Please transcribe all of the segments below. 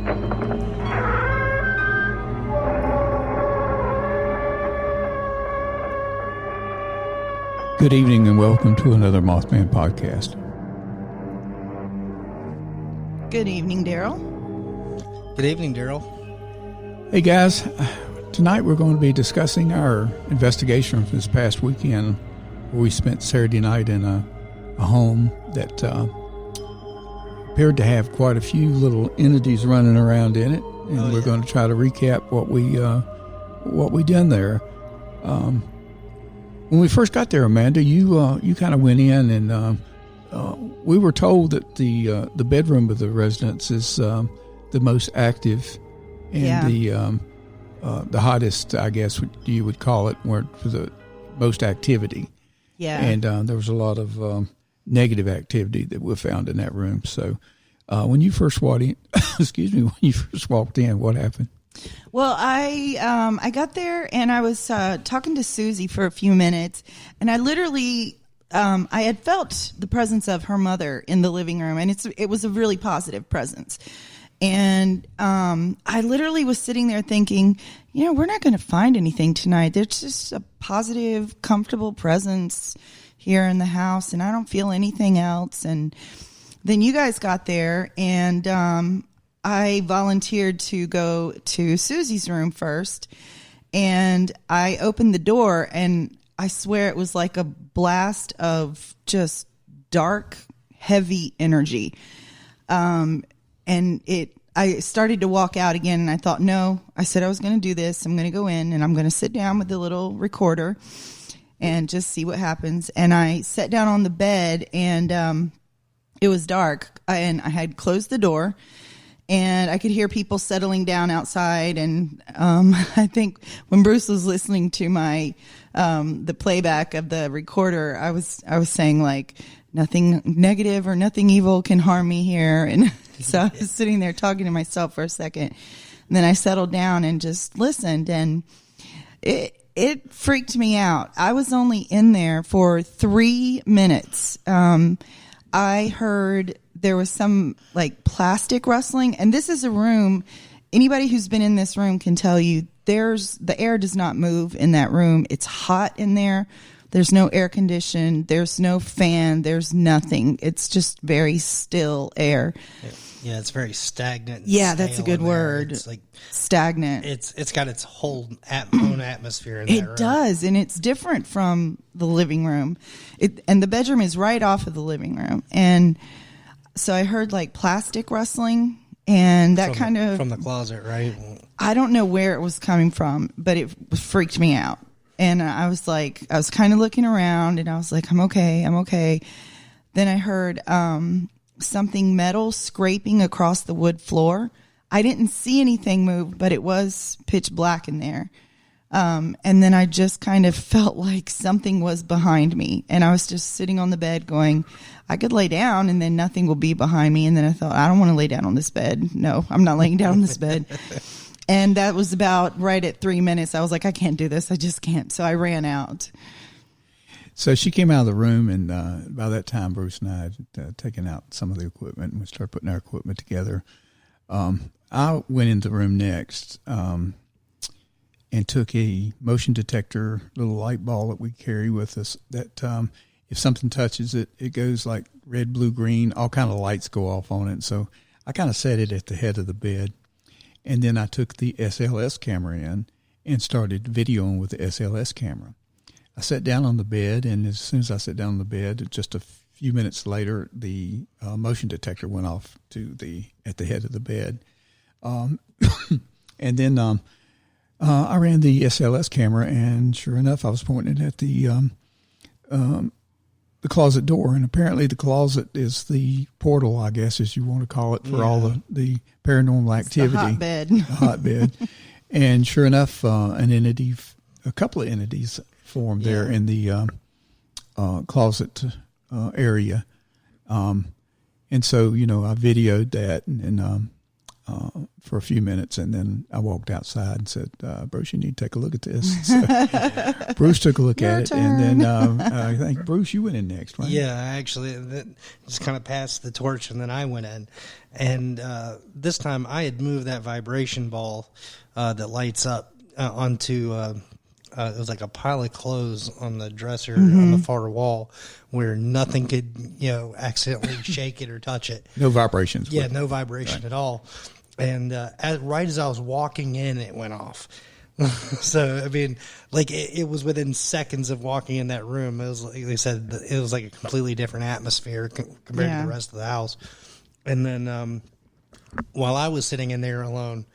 Good evening and welcome to another Mothman podcast. Good evening, Darrell. Good evening, Darrell. Hey guys, tonight we're going to be discussing our investigation from this past weekend where we spent Saturday night in a home that appeared to have quite a few little entities running around in it, and we're going to try to recap what we done there. When we first got there, Amanda, you kind of went in, and we were told that the bedroom of the residence is the most active and the hottest, I guess you would call it, for the most activity. Yeah, and there was a lot of negative activity that we found in that room. So when you first walked in, what happened? Well, I got there and I was talking to Susie for a few minutes, and I literally I had felt the presence of her mother in the living room, and it was a really positive presence. And I literally was sitting there thinking, we're not going to find anything tonight. There's just a positive, comfortable presence here in the house, and I don't feel anything else. And then you guys got there, and I volunteered to go to Susie's room first, and I opened the door, and I swear it was like a blast of just dark, heavy energy. I started to walk out again, and I thought, no, I said I was going to do this. I'm going to go in, and I'm going to sit down with the little recorder and just see what happens. And I sat down on the bed, and it was dark, and I had closed the door. And I could hear people settling down outside. And I think when Bruce was listening to my the playback of the recorder, I was saying, like, nothing negative or nothing evil can harm me here. And so I was sitting there talking to myself for a second. And then I settled down and just listened. And it freaked me out. I was only in there for 3 minutes. I heard there was some like plastic rustling, and this is a room. Anybody who's been in this room can tell you the air does not move in that room. It's hot in there. There's no air condition. There's no fan. There's nothing. It's just very still air. Yeah, it's very stagnant. Yeah, that's a good word. It's like stagnant. It's got its whole own atmosphere in that room. It does, and it's different from the living room. And the bedroom is right off of the living room. And so I heard like plastic rustling, and that kind of from the closet, right? I don't know where it was coming from, but it freaked me out. And I was kind of looking around, and I was like, I'm okay. Then I heard something metal scraping across the wood floor. I didn't see anything move, but it was pitch black in there. And then I just kind of felt like something was behind me, and I was just sitting on the bed going, I could lay down and then nothing will be behind me. And then I thought, I don't want to lay down on this bed. No, I'm not laying down on this bed. And that was about right at 3 minutes. I was like, I can't do this. I just can't. So I ran out. So she came out of the room, and by that time, Bruce and I had taken out some of the equipment, and we started putting our equipment together. I went into the room next and took a motion detector, little light ball that we carry with us that if something touches it, it goes like red, blue, green, all kind of lights go off on it. So I kind of set it at the head of the bed. And then I took the SLS camera in and started videoing with the SLS camera. I sat down on the bed, and as soon as I sat down on the bed, just a few minutes later, the motion detector went off at the head of the bed. And then I ran the SLS camera, and sure enough, I was pointing at the closet door, and apparently the closet is the portal, I guess, as you want to call it, for all the paranormal activity. It's the hotbed. And sure enough, a couple of entities formed there in the closet area. And so, I videoed that, and for a few minutes, and then I walked outside and said, Bruce, you need to take a look at this. So Bruce took a look at it, and then I think, Bruce, you went in next, right? Yeah, I actually just kind of passed the torch, and then I went in. And this time I had moved that vibration ball that lights up onto it was like a pile of clothes on the dresser on the far wall where nothing could, accidentally shake it or touch it. No vibrations. Yeah, no vibration at all. And right as I was walking in, it went off. So, I mean, like it was within seconds of walking in that room. It was like they said, it was like a completely different atmosphere compared to the rest of the house. And then while I was sitting in there alone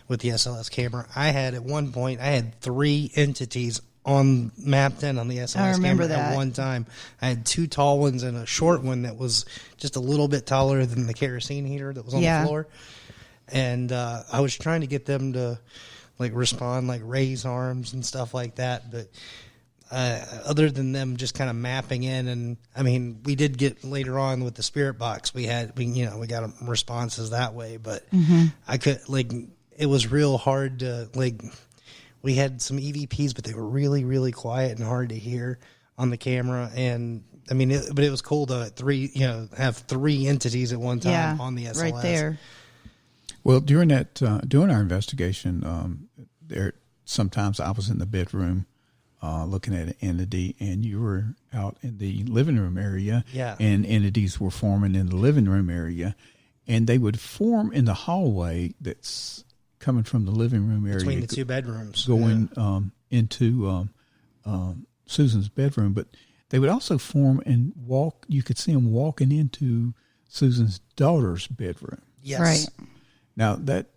with the SLS camera, I had at one point, 3 entities mapped in on the SLS camera at one time. I had 2 tall ones and a short one that was just a little bit taller than the kerosene heater that was on the floor. And I was trying to get them to respond, raise arms and stuff like that. But other than them just kind of mapping in, and I mean, we did get later on with the spirit box, we got responses that way. But I could it was real hard to we had some EVPs, but they were really, really quiet and hard to hear on the camera. And I mean, but it was cool to have 3 entities at one time on the SLS. Right there. Well, during our investigation, sometimes I was in the bedroom looking at an entity, and you were out in the living room area, and entities were forming in the living room area, and they would form in the hallway that's coming from the living room area between the 2 bedrooms, going into Susan's bedroom. But they would also form and walk. You could see them walking into Susan's daughter's bedroom. Yes, right. Now, that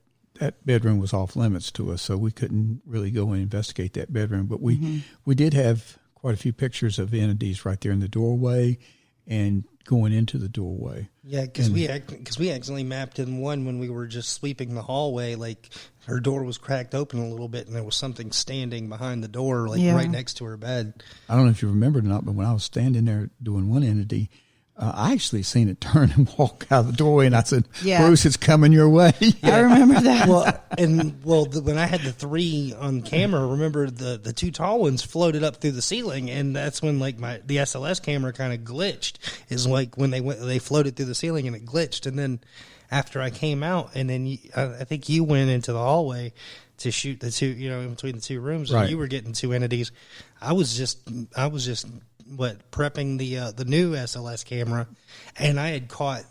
bedroom was off limits to us, so we couldn't really go and investigate that bedroom. But we did have quite a few pictures of entities right there in the doorway and going into the doorway. Yeah, because we accidentally mapped in one when we were just sweeping the hallway. Like, her door was cracked open a little bit, and there was something standing behind the door, right next to her bed. I don't know if you remember or not, but when I was standing there doing one entity, I actually seen it turn and walk out of the doorway, and I said, Bruce, it's coming your way. I remember that. When I had the 3 on camera, remember the 2 tall ones floated up through the ceiling, and that's when the SLS camera kind of glitched. Is when they floated through the ceiling and it glitched, and then after I came out, and then I think you went into the hallway to shoot the 2, in between the 2 rooms, and you were getting 2 entities. I was just prepping the new SLS camera, and I had caught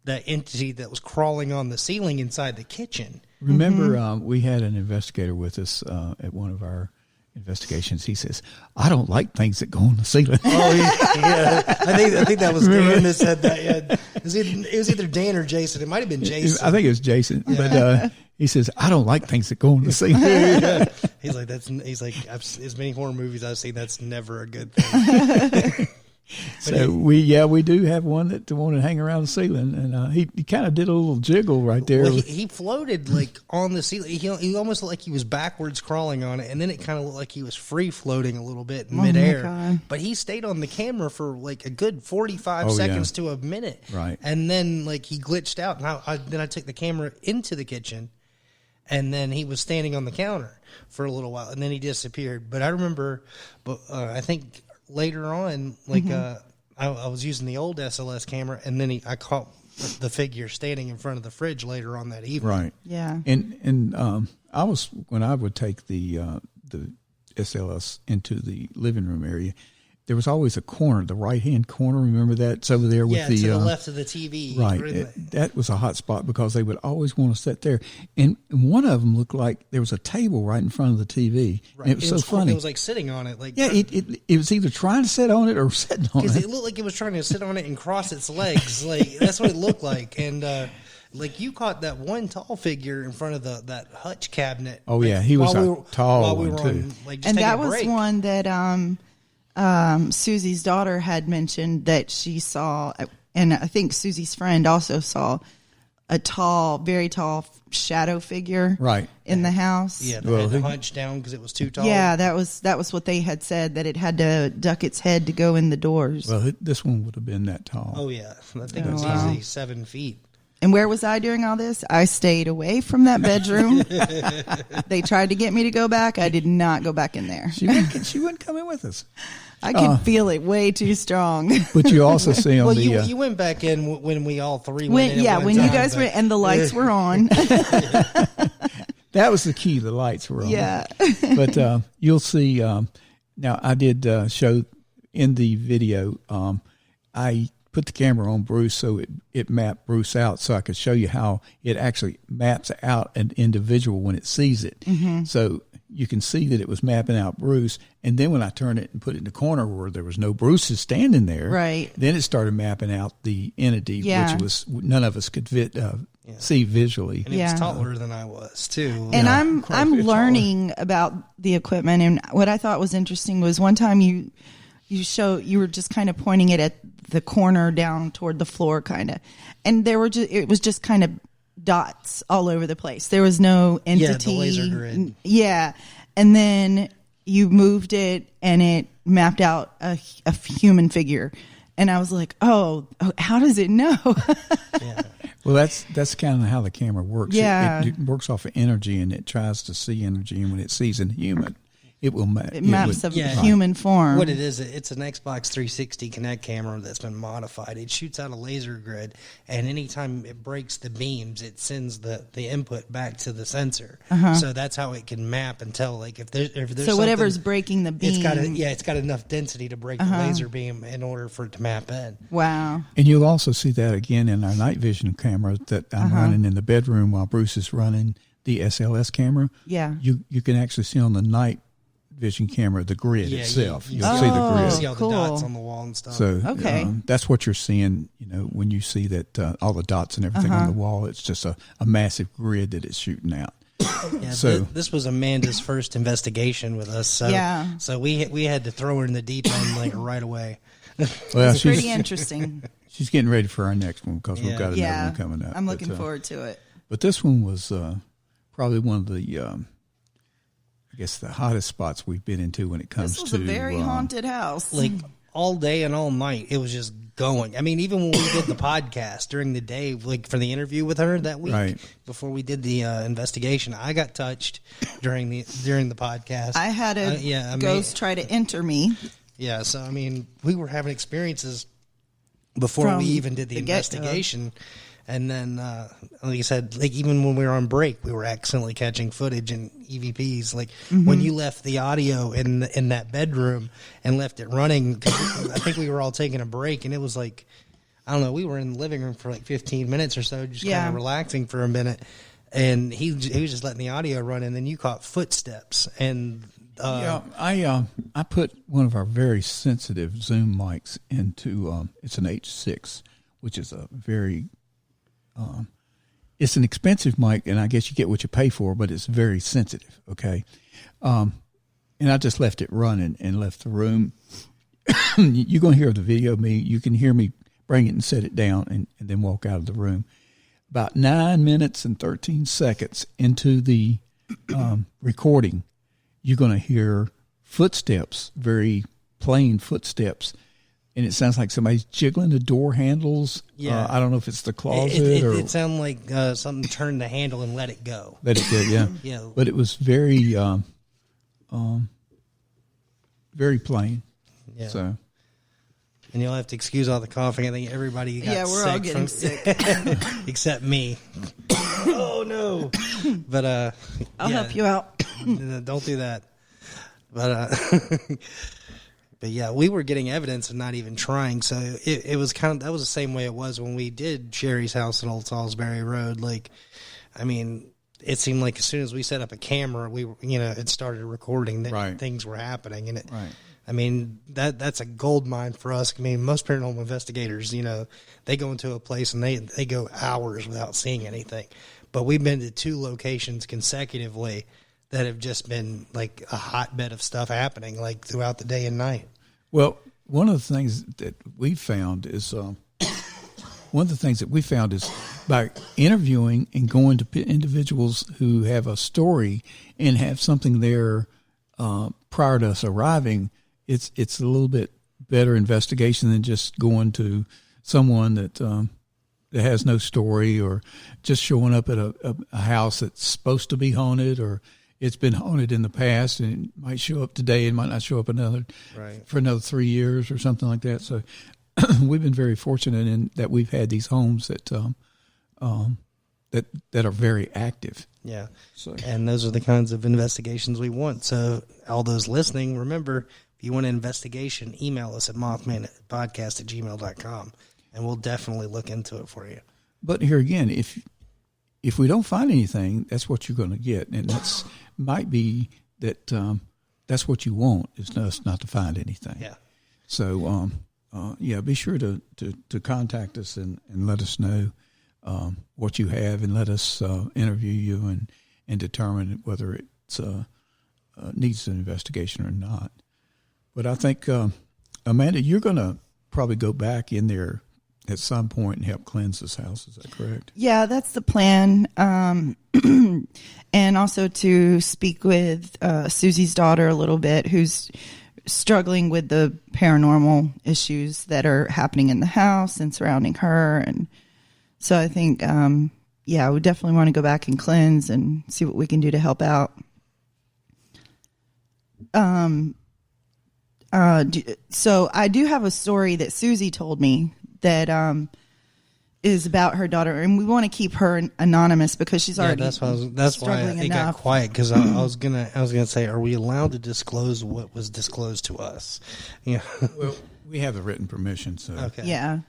that entity that was crawling on the ceiling inside the kitchen. Remember, we had an investigator with us at one of our investigations. He says, "I don't like things that go on the ceiling." Oh yeah. I think that was Dan that said that. Yeah. It was either Dan or Jason. It might have been Jason. I think it was Jason, but he says, "I don't like things that go on the ceiling." He's like, as many horror movies I've seen, that's never a good thing. So we do have one that wanted to hang around the ceiling, and he kind of did a little jiggle right there. Well, he floated on the ceiling. He almost looked like he was backwards crawling on it, and then it kind of looked like he was free floating a little bit in midair. But he stayed on the camera for a good 45 seconds to a minute, right? And then he glitched out, and then I took the camera into the kitchen, and then he was standing on the counter for a little while, and then he disappeared. But I remember, I think later on, I was using the old SLS camera, and then I caught the figure standing in front of the fridge later on that evening. Right. Yeah. And when I would take the SLS into the living room area, there was always a corner, the right-hand corner. Remember that? It's over there with to the left of the TV. Right. That was a hot spot because they would always want to sit there. And one of them looked like there was a table right in front of the TV. Right. And it was funny. It was sitting on it. It was either trying to sit on it or sitting on it. Because it looked like it was trying to sit on it and cross its legs. That's what it looked like. And you caught that one tall figure in front of that hutch cabinet. Oh, yeah. He was a tall one, too. And that was one that Susie's daughter had mentioned that she saw, and I think Susie's friend also saw a tall, very tall shadow figure in the house. Yeah, they had to hunch down because it was too tall. Yeah, that was what they had said, that it had to duck its head to go in the doors. Well, this one would have been that tall. Oh, yeah. I think it was easily 7 feet. And where was I during all this? I stayed away from that bedroom. They tried to get me to go back. I did not go back in there. She wouldn't come in with us. I could feel it way too strong. But you also see on Well, the... you went back in when we all three went in. When you guys went and the lights were on. That was the key. The lights were on. Yeah. But you'll see... now, I did show in the video, I put the camera on Bruce so it mapped Bruce out so I could show you how it actually maps out an individual when it sees it. Mm-hmm. So you can see that it was mapping out Bruce. And then when I turned it and put it in the corner where there was no Bruce's standing there, right, then it started mapping out the entity, yeah, which was none of us could see visually. And he was taller than I was too. And I'm learning about the equipment. And what I thought was interesting was one time you were just kind of pointing it at the corner down toward the floor, kind of, and it was just kind of dots all over the place. There was no entity. Yeah, the laser grid. Yeah, and then you moved it, and it mapped out a human figure, and I was like, oh, how does it know? Yeah. Well, that's kind of how the camera works. Yeah, it works off of energy, and it tries to see energy, and when it sees a human, it maps a human form. What it is, it's an Xbox 360 Kinect camera that's been modified. It shoots out a laser grid, and anytime it breaks the beams, it sends the input back to the sensor. Uh-huh. So that's how it can map and tell, like if there's so whatever's breaking the beam, it's got enough density to break the laser beam in order for it to map in. Wow! And you'll also see that again in our night vision camera that I'm running in the bedroom while Bruce is running the SLS camera. Yeah, you can actually see on the night vision camera the grid itself. You'll see the grid. You see all the dots on the wall and stuff. So that's what you're seeing. When you see that all the dots and everything on the wall, it's just a massive grid that it's shooting out. Yeah, so this was Amanda's first investigation with us. So we had to throw her in the deep end like right away. Well, it's pretty interesting. She's getting ready for our next one because we've got another one coming up. I'm looking forward to it. But this one was probably one of the I guess the hottest spots we've been into when it comes to... This was a very haunted house. Like all day and all night, it was just going. I mean, even when we did the podcast during the day, like for the interview with her that week, before we did the investigation, I got touched during the podcast. I had a ghost try to enter me. Yeah, so I mean, we were having experiences before we even did the investigation. And then, like you said, like even when we were on break, we were accidentally catching footage in EVPs. Like when you left the audio in that bedroom and left it running, 'cause I think we were all taking a break, and it was like, I don't know, we were in the living room for like 15 minutes or so, just kind of relaxing for a minute. And he was just letting the audio run, and then you caught footsteps. And I put one of our very sensitive Zoom mics into it's an H6, which is a very it's an expensive mic, and I guess you get what you pay for, but it's very sensitive, okay? And I just left it running and left the room. You're going to hear the video of me. You can hear me bring it and set it down and then walk out of the room. About 9 minutes and 13 seconds into the recording, you're going to hear footsteps, very plain footsteps, and it sounds like somebody's jiggling the door handles. Yeah. I don't know if it's the closet it sounded like something turned the handle and let it go. Let it go, yeah. Yeah. But it was very, very plain. Yeah. So. And you'll have to excuse all the coughing. I think everybody got sick. Yeah, we're all getting sick. Except me. Oh, no. But I'll help you out. Don't do that. But yeah, we were getting evidence and not even trying. So it was that was the same way it was when we did Sherry's house at Old Salisbury Road. Like, I mean, it seemed like as soon as we set up a camera, it started recording that things were happening. And I mean, that's a gold mine for us. I mean, most paranormal investigators, they go into a place and they go hours without seeing anything. But we've been to 2 locations consecutively that have just been like a hotbed of stuff happening like throughout the day and night. Well, one of the things that we found is by interviewing and going to individuals who have a story and have something there prior to us arriving, it's a little bit better investigation than just going to someone that that has no story, or just showing up at a house that's supposed to be haunted, or it's been haunted in the past and it might show up today and might not show up for another 3 years or something like that. So we've been very fortunate in that we've had these homes that are very active. Yeah. So, and those are the kinds of investigations we want. So all those listening, remember, if you want an investigation, email us at mothmanpodcast@gmail.com, and we'll definitely look into it for you. But here again, if we don't find anything, that's what you're going to get. And that's might be that that's what you want, is us not to find anything. Yeah. So, be sure to contact us and let us know what you have, and let us interview you and determine whether it needs an investigation or not. But I think, Amanda, you're going to probably go back in there at some point and help cleanse this house. Is that correct? Yeah, that's the plan. And also to speak with Susie's daughter a little bit, who's struggling with the paranormal issues that are happening in the house and surrounding her. And so I think, we definitely want to go back and cleanse and see what we can do to help out. So I do have a story that Susie told me that is about her daughter, and we want to keep her anonymous because she's already that's why it got quiet, because I was gonna say, are we allowed to disclose what was disclosed to us? Yeah. Well, we have the written permission, so okay. Yeah.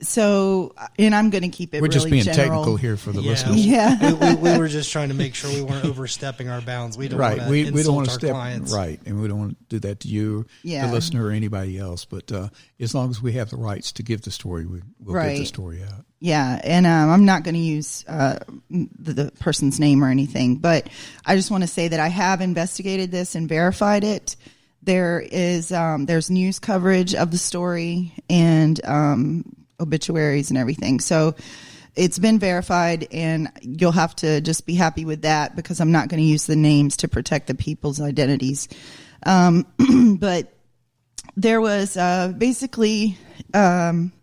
So, and I'm going to keep it. We're really just being general. technical here for the listeners. Yeah, we were just trying to make sure we weren't overstepping our bounds. We don't want to we don't want to our step clients. right, and we don't want to do that to you, the listener, or anybody else. But as long as we have the rights to give the story, we'll get the story out. Yeah, and I'm not going to use the person's name or anything, but I just want to say that I have investigated this and verified it. There is there's news coverage of the story and obituaries and everything. So it's been verified, and you'll have to just be happy with that, because I'm not going to use the names to protect the people's identities. But there was basically an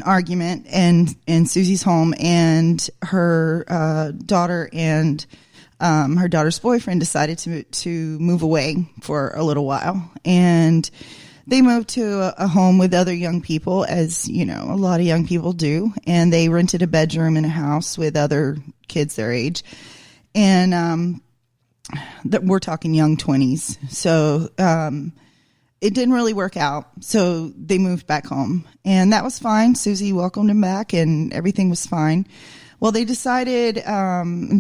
argument in Susie's home, and her daughter and her daughter's boyfriend decided to move away for a little while, and they moved to a home with other young people, as you know, a lot of young people do, and they rented a bedroom in a house with other kids their age, and we're talking young 20s. So it didn't really work out, so they moved back home, and that was fine. Susie welcomed them back, and everything was fine. Well, they decided,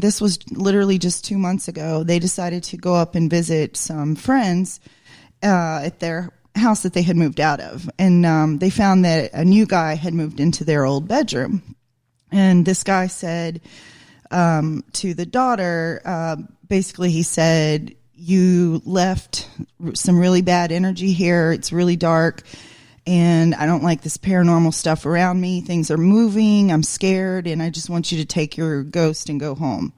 this was literally just 2 months ago, they decided to go up and visit some friends at their house that they had moved out of. And they found that a new guy had moved into their old bedroom. And this guy said to the daughter, basically he said, "You left some really bad energy here. It's really dark. And I don't like this paranormal stuff around me. Things are moving. I'm scared. And I just want you to take your ghost and go home."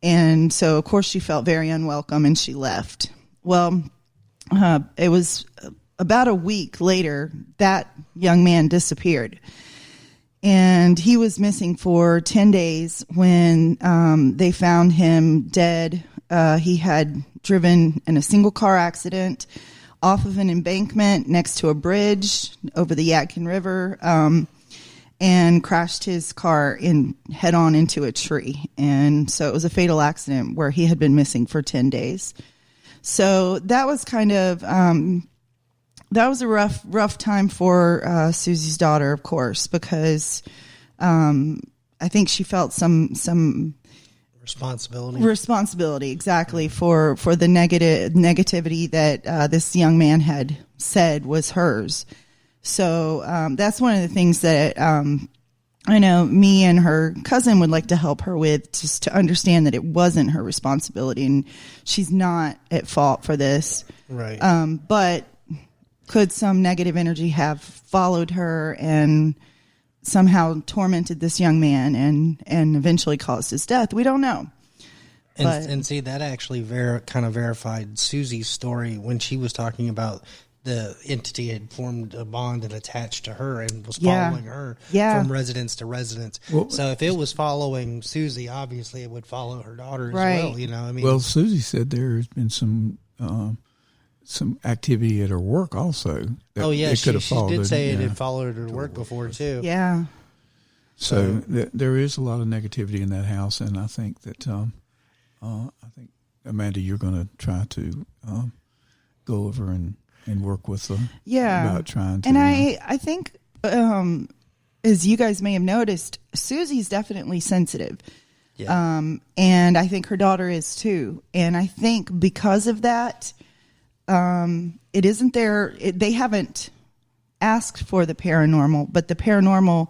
And so, of course, she felt very unwelcome, and she left. Well, it was about a week later that young man disappeared. And he was missing for 10 days when they found him dead. He had driven in a single car accident off of an embankment next to a bridge over the Yadkin River, and crashed his car head on into a tree. And so it was a fatal accident where he had been missing for 10 days. So that was kind of, that was a rough time for Susie's daughter, of course, because I think she felt some responsibility, exactly, for the negativity that this young man had said was hers. So that's one of the things that I know me and her cousin would like to help her with, just to understand that it wasn't her responsibility and she's not at fault for this. Right. But could some negative energy have followed her and somehow tormented this young man and eventually caused his death? We don't know. And see, that actually kind of verified Susie's story when she was talking about the entity had formed a bond and attached to her and was Yeah. following her Yeah. from residence to residence. Well, so if it was following Susie, obviously it would follow her daughter as Right. well. You know, I mean, well, Susie said there's been some activity at her work also. That oh yeah, it could she have followed did her, say it yeah. had followed her to work before too. Yeah. So there is a lot of negativity in that house, and I think that Amanda, you're going to try to go over and work with them. Yeah. About trying to. And I think, as you guys may have noticed, Susie's definitely sensitive. Yeah. And I think her daughter is too. And I think because of that, it isn't there. They haven't asked for the paranormal, but the paranormal,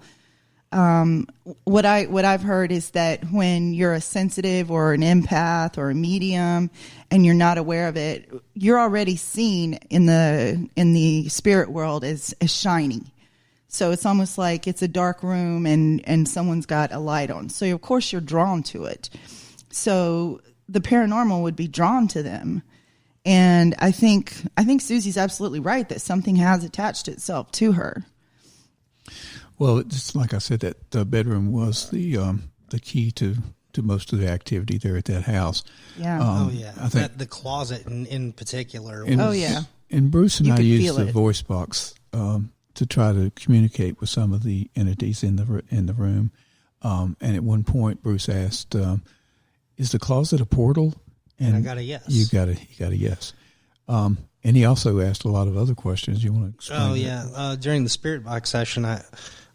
what I've heard is that when you're a sensitive or an empath or a medium and you're not aware of it, you're already seen in the spirit world as shiny. So it's almost like it's a dark room and someone's got a light on. So of course you're drawn to it. So the paranormal would be drawn to them. And I think Susie's absolutely right that something has attached itself to her. Well, it's like I said, that the bedroom was the key to most of the activity there at that house. Yeah. Oh yeah, I think the closet in particular. And, Oh, yeah. And Bruce and You I could used feel the it. voice box to try to communicate with some of the entities in the room. And at one point, Bruce asked, "Is the closet a portal?" And I got a yes. You got a yes. And he also asked a lot of other questions. You want to explain? Oh that? yeah, during the spirit box session, I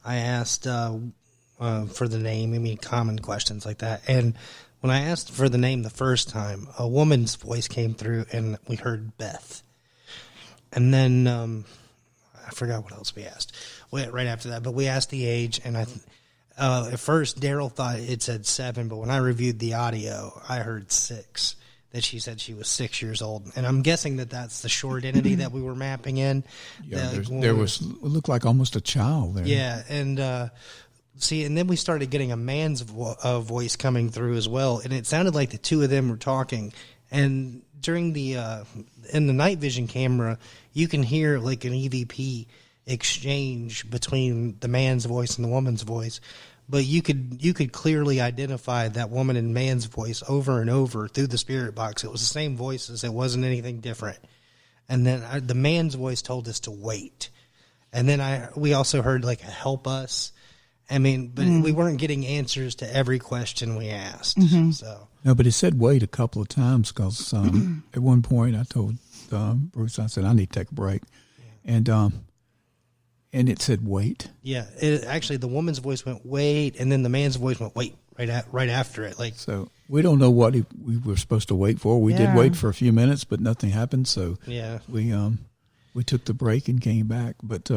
asked for the name. I mean, common questions like that. And when I asked for the name the first time, a woman's voice came through, and we heard Beth. And then I forgot what else we asked. Right after that, but we asked the age, and at first Darrell thought it said 7, but when I reviewed the audio, I heard 6. That she said she was 6 years old, and I'm guessing that that's the short entity that we were mapping in. Yeah, there was it looked like almost a child there. Yeah, and and then we started getting a man's voice coming through as well, and it sounded like the two of them were talking. And during in the night vision camera, you can hear like an EVP exchange between the man's voice and the woman's voice. But you could clearly identify that woman and man's voice over and over through the spirit box. It was the same voices. It wasn't anything different. And then the man's voice told us to wait. And then we also heard like a help us. I mean, but we weren't getting answers to every question we asked. Mm-hmm. So No, but it said wait a couple of times because at one point I told Bruce, I said, I need to take a break. Yeah. And it said wait. yeah, actually the woman's voice went wait, and then the man's voice went wait right after it. Like So we don't know what we were supposed to wait for. We did Yeah. wait for a few minutes, but nothing happened. So yeah. we took the break and came back. But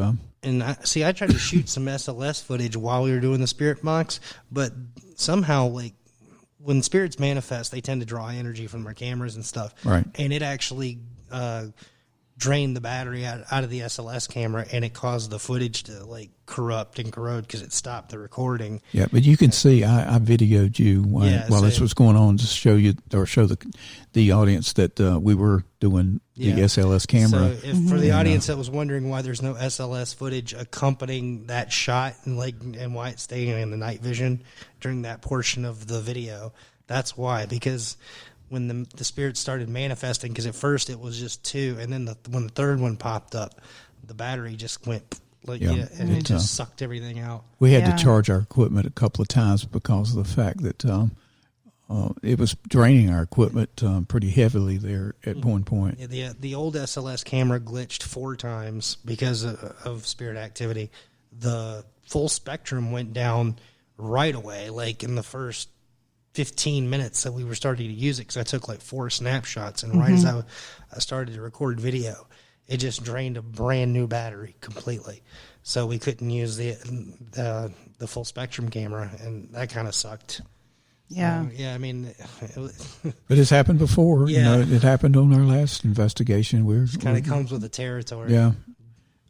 And I tried to shoot some SLS footage while we were doing the spirit box, but somehow, like, when spirits manifest, they tend to draw energy from our cameras and stuff. Right. And it actually drained the battery out of the SLS camera, and it caused the footage to, like, corrupt and corrode because it stopped the recording. yeah, but you can see I videoed you while this was going on to show you or show the audience that we were doing the SLS camera. So if for the audience that was wondering why there's no SLS footage accompanying that shot and why it's staying in the night vision during that portion of the video, that's why. Because when the spirits started manifesting, because at first it was just 2, and then when the third one popped up, the battery just went and it just sucked everything out. We had to charge our equipment a couple of times because of the fact that it was draining our equipment pretty heavily there at one point. Yeah, the old SLS camera glitched 4 times because of spirit activity. The full spectrum went down right away, like in the first 15 minutes that we were starting to use it, because I took like 4 snapshots, and right as I started to record video, it just drained a brand new battery completely. So we couldn't use the full spectrum camera, and that kind of sucked. Yeah. Yeah, I mean, But it's happened before. Yeah. It happened on our last investigation. kind of comes with the territory. Yeah.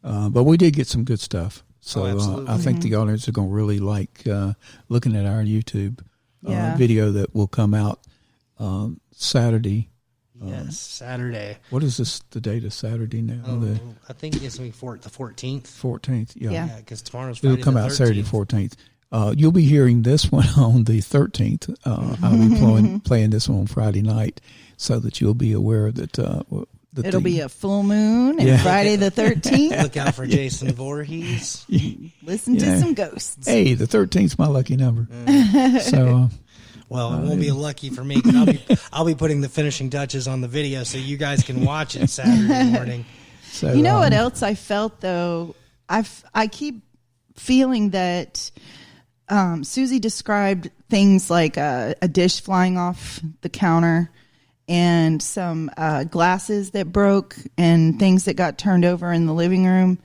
But we did get some good stuff. So absolutely. I think the audience are going to really like looking at our YouTube Yeah. video that will come out Saturday Yes, Saturday. What is this? The date of Saturday now? I think it's going to be the 14th. 14th, yeah. Yeah, because tomorrow's Friday. It'll come the out 13th. Saturday 14th. You'll be hearing this one on the 13th. I'll be playing this one on Friday night so that you'll be aware that it'll be a full moon and Friday the 13th. Look out for Jason Voorhees. Listen to some ghosts. Hey, the 13th's my lucky number. So, well, it won't be lucky for me because I'll be putting the finishing touches on the video so you guys can watch it Saturday morning. So, you know what else I felt though? I keep feeling that Susie described things like a dish flying off the counter and some glasses that broke and things that got turned over in the living room.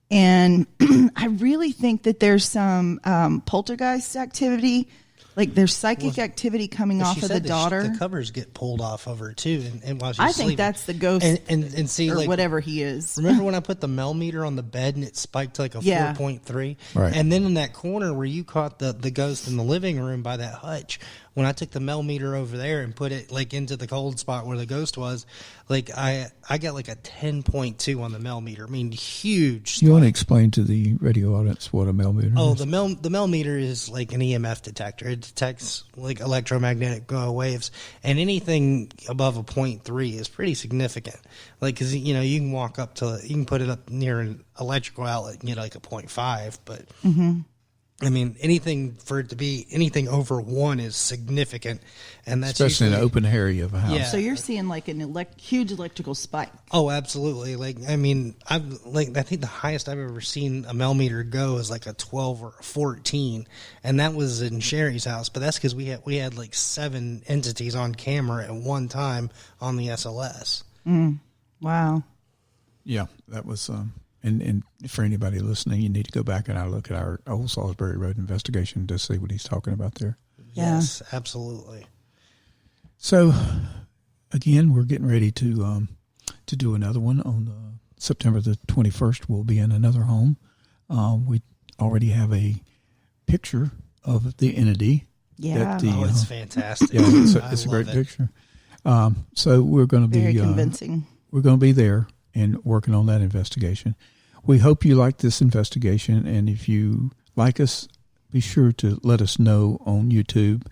And I really think that there's some poltergeist activity. Like there's psychic activity coming off of the daughter. The covers get pulled off of her too, and while she's I sleeping. think that's the ghost, and see, or like, whatever he is. Remember when I put the Mel meter on the bed and it spiked to like a 4.3? Right. And then in that corner where you caught the ghost in the living room by that hutch, when I took the Mel meter over there and put it like into the cold spot where the ghost was, like I got like a 10.2 on the Mel meter. I mean, huge. You want to explain to the radio audience what a Mel meter is? The Mel meter is like an EMF detector. It detects like electromagnetic waves, and anything above a 0.3 is pretty significant. Like, because you can walk up to, you can put it up near an electrical outlet and get like a 0.5, but I mean, anything for it to be anything over 1 is significant, and that's especially in usually an open area of a house. Yeah. So you're seeing like an huge electrical spike. Oh, absolutely. Like, I mean, I think the highest I've ever seen a Mel meter go is like a 12 or a 14, and that was in Sherry's house. But that's because we had like 7 entities on camera at one time on the SLS. Wow. Yeah, that was. And for anybody listening, you need to go back and look at our old Salisbury Road investigation to see what he's talking about there. Yes, absolutely. So, again, we're getting ready to do another one on September the 21st. We'll be in another home. We already have a picture of the entity. Yeah. It's fantastic. Yeah, it's a great picture. So we're going to be very convincing. We're going to be there and working on that investigation. We hope you like this investigation, and if you like us, be sure to let us know on YouTube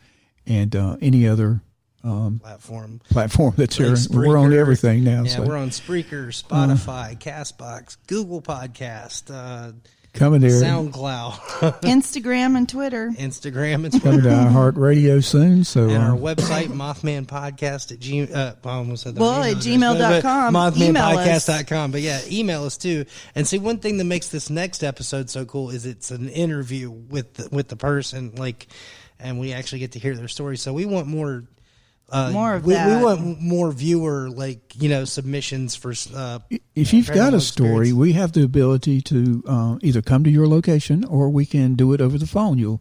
and any other platform that's here. We're on everything now. Yeah, we're on Spreaker, Spotify, Castbox, Google Podcast, coming there, SoundCloud, Instagram and Twitter. Coming to our Heart Radio soon. So and our website, Mothman Podcast at gmail.com. Mothmanpodcast.com. But yeah, email us too. And see, one thing that makes this next episode so cool is it's an interview with the person, like, and we actually get to hear their story. So we want more of that. We want more viewer submissions for. If you've got a story, we have the ability to either come to your location or we can do it over the phone. You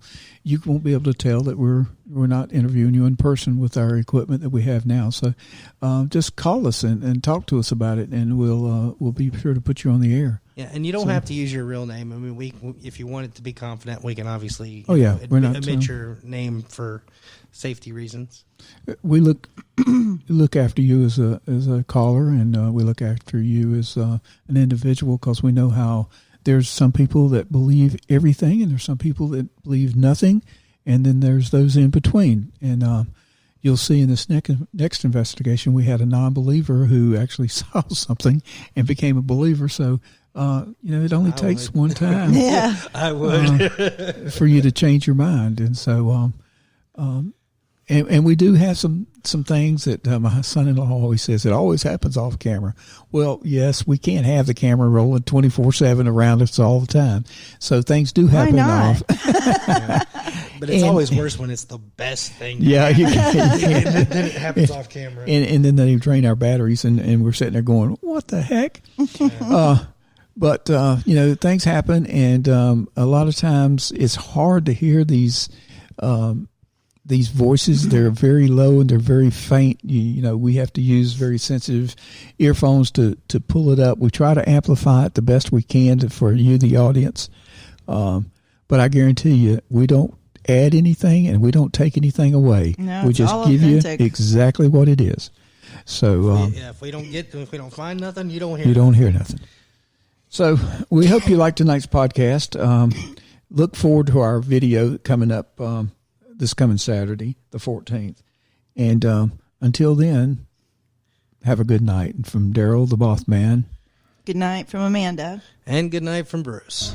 won't be able to tell that we're not interviewing you in person with our equipment that we have now. So just call us and talk to us about it, and we'll be sure to put you on the air. Yeah, and you don't have to use your real name. I mean, if you want it to be confident, we can obviously admit your name for safety reasons. We look after you as a caller, and we look after you as an individual, because we know how there's some people that believe everything, and there's some people that believe nothing, and then there's those in between. And you'll see in this next investigation, we had a non-believer who actually saw something and became a believer. So it only takes one time. Yeah, I would for you to change your mind, and so. And we do have some things that my son-in-law always says, it always happens off camera. Well, yes, we can't have the camera rolling 24/7 around us all the time. So things do happen off. But it's always worse when it's the best thing. Yeah, then it happens off camera. And then they drain our batteries, and we're sitting there going, what the heck? But things happen, and a lot of times it's hard to hear these voices. They're very low and they're very faint. We have to use very sensitive earphones to pull it up. We try to amplify it the best we can for you, the audience. But I guarantee you, we don't add anything and we don't take anything away. No, we it's just all give authentic. you exactly what it is. So if we don't find nothing, you don't hear nothing. So we hope you liked tonight's podcast. Look forward to our video coming up this coming Saturday, the 14th. And until then, have a good night. And from Darrell the Mothman. Good night from Amanda. And good night from Bruce.